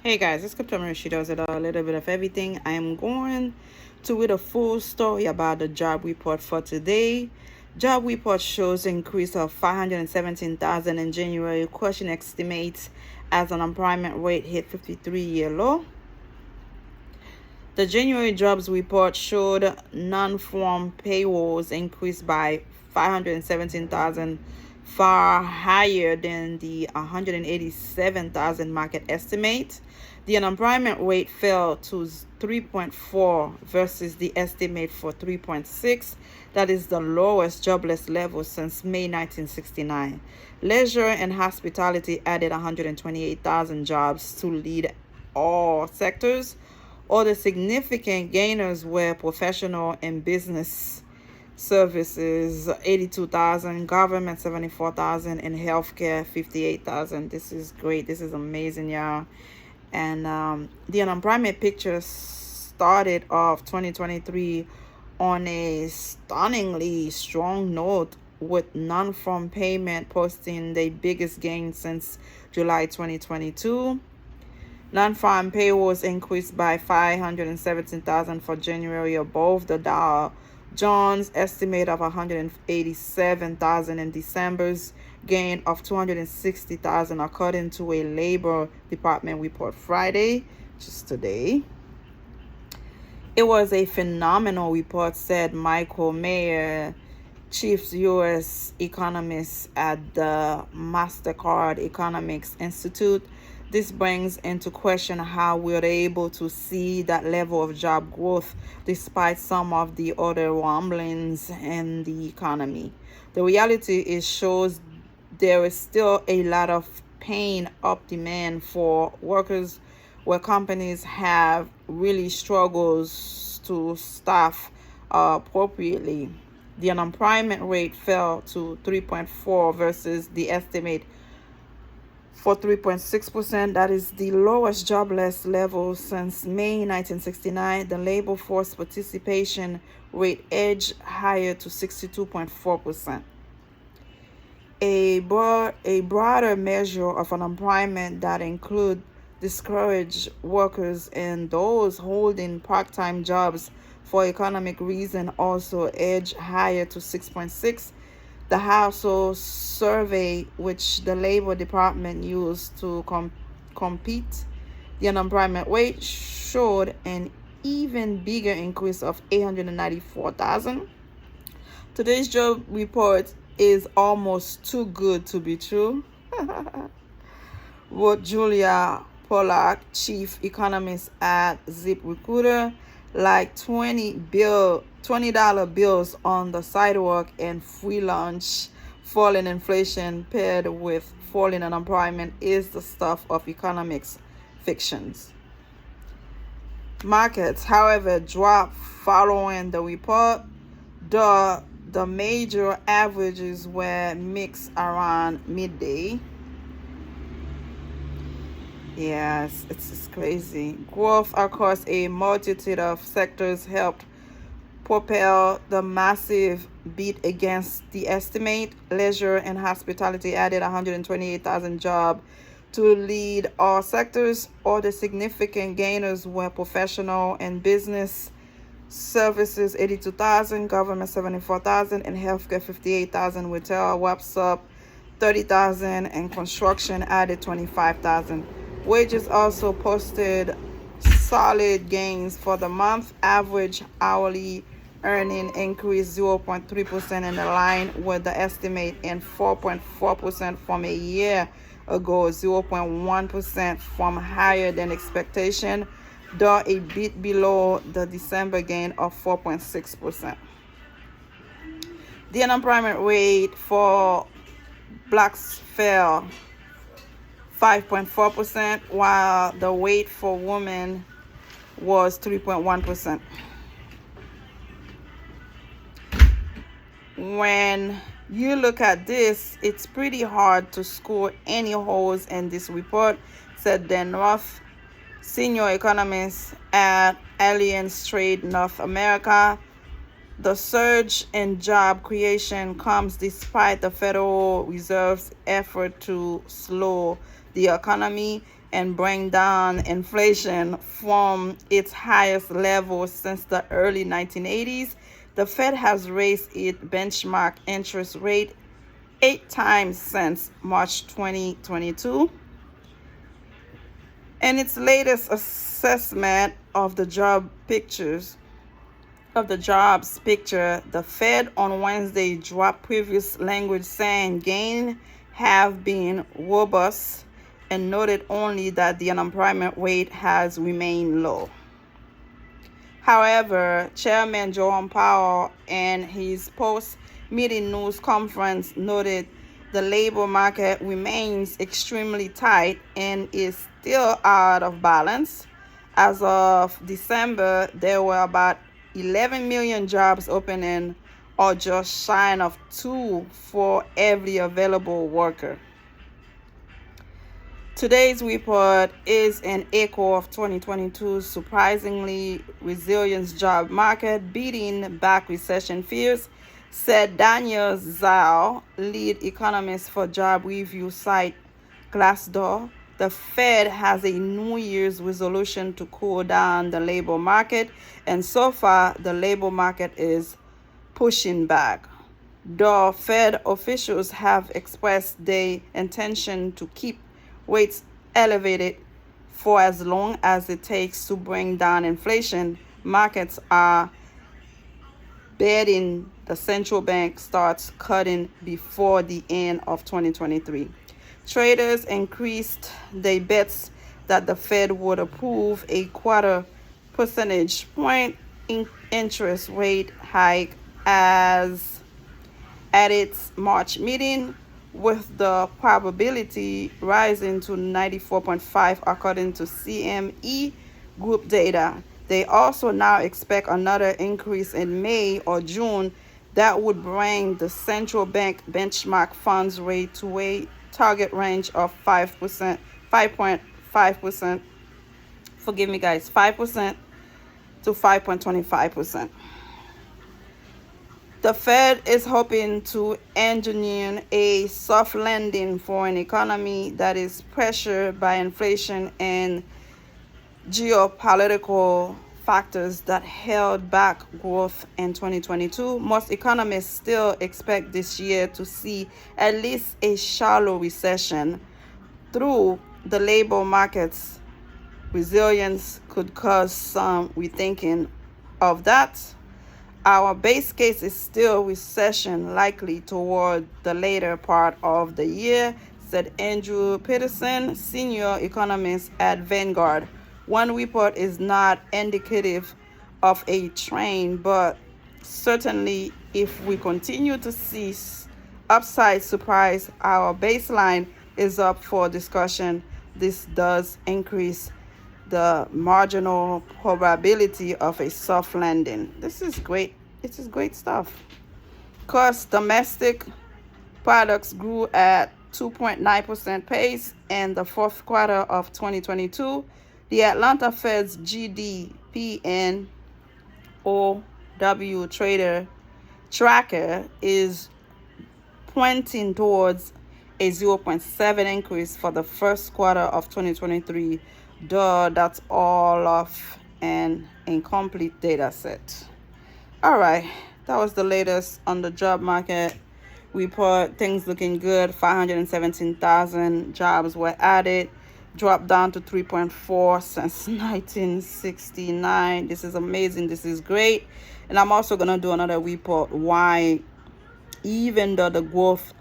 Hey guys, it's Kaptomer. She does it a little bit of everything. I am going to read a full story about the job report for today. Job report shows increase of 517,000 in January. Question estimates as unemployment rate hit 53-year low. The January jobs report showed non-farm payrolls increased by 517,000, far higher than the 187,000 market estimate. The unemployment rate fell to 3.4 versus the estimate for 3.6. That is the lowest jobless level since May 1969. Leisure and hospitality added 128,000 jobs to lead all sectors. Other significant gainers were professional and business services, 82,000, government, 74,000, and healthcare, 58,000. This is great. This is amazing, y'all. And the unemployment picture started off 2023 on a stunningly strong note, with non-farm payment posting the biggest gain since July 2022. Non-farm payrolls increased by 517,000 for January, above the Dow Jones estimate of 187,000 and December's gain of 260,000, according to a Labor Department report Friday, just today. It was a phenomenal report, said Michael Mayer, chief U.S. economist at the MasterCard Economics Institute. This brings into question how we're able to see that level of job growth despite some of the other rumblings in the economy. The reality is shows there is still a lot of pain up demand for workers, where companies have really struggles to staff appropriately. The unemployment rate fell to 3.4 versus the estimate for 3.6%. That is the lowest jobless level since May 1969. The labor force participation rate edged higher to 62.4%. A broader measure of unemployment that include discouraged workers and those holding part-time jobs for economic reason also edged higher to 6.6. The household survey, which the Labor Department used to compete the unemployment rate, showed an even bigger increase of 894,000. Today's job report is almost too good to be true, wrote Julia Pollack, chief economist at ZipRecruiter. Like $20 bills on the sidewalk and free lunch, falling inflation paired with falling unemployment is the stuff of economics fictions. Markets, however, dropped following the report. The major averages were mixed around midday. Yes, it's crazy. Growth across a multitude of sectors helped propel the massive beat against the estimate. Leisure and hospitality added 128,000 jobs to lead all sectors. Other significant gainers were professional and business services, 82,000, government, 74,000, and healthcare, 58,000. Retail wraps up 30,000, and construction added 25,000. Wages also posted solid gains for the month. Average hourly earning increased 0.3% in line with the estimate, and 4.4% from a year ago, 0.1% from higher than expectation, though a bit below the December gain of 4.6%. The unemployment rate for blacks fell 5.4%, while the rate for women was 3.1%. When you look at this, it's pretty hard to score any holes in this report, said Dan Roth, senior economist at Allianz Trade North America. The surge in job creation comes despite the Federal Reserve's effort to slow the economy and bring down inflation from its highest level since the early 1980s. The Fed has raised its benchmark interest rate 8 times since March 2022. In its latest assessment of the jobs picture, the Fed on Wednesday dropped previous language saying gains have been robust and noted only that the unemployment rate has remained low. However, Chairman Jerome Powell in his post-meeting news conference noted the labor market remains extremely tight and is still out of balance. As of December, there were about 11 million jobs opening, or just shy of 2 for every available worker. Today's report is an echo of 2022's surprisingly resilient job market, beating back recession fears, said Daniel Zhao, lead economist for job review site Glassdoor. The Fed has a New Year's resolution to cool down the labor market, and so far the labor market is pushing back. Though Fed officials have expressed their intention to keep rates elevated for as long as it takes to bring down inflation, markets are betting the central bank starts cutting before the end of 2023. Traders increased their bets that the Fed would approve a 1/4 percentage point interest rate hike as at its March meeting, with the probability rising to 94.5 according to CME Group data. They also now expect another increase in May or June that would bring the central bank benchmark funds rate to a target range of 5%, 5.5%. Forgive me, guys, 5% to 5.25%. The Fed is hoping to engineer a soft landing for an economy that is pressured by inflation and geopolitical factors that held back growth in 2022. Most economists still expect this year to see at least a shallow recession. Through the labor market's resilience could cause some rethinking of that. Our base case is still recession likely toward the later part of the year, said Andrew Peterson, senior economist at Vanguard. One report is not indicative of a trend, but certainly if we continue to see upside surprise, our baseline is up for discussion. This does increase the marginal probability of a soft landing. This is great. This is great stuff. Because domestic products grew at 2.9% pace in the fourth quarter of 2022. The Atlanta Fed's GDP NOW tracker is pointing towards a 0.7 increase for the first quarter of 2023, though that's all of an incomplete data set. All right, that was the latest on the job market report. Things looking good. 517,000 jobs were added, dropped down to 3.4 since 1969. This is amazing. This is great. And I'm also going to do another report why, even though the growth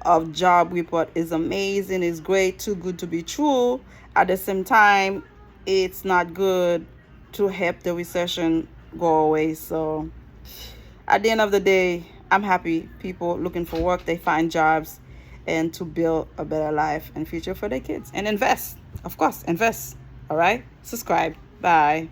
of job report is amazing, is great, too good to be true, at the same time, it's not good to help the recession go away. So at the end of the day, I'm happy people looking for work, they find jobs, and to build a better life and future for their kids. And invest. Of course, invest. All right? Subscribe. Bye.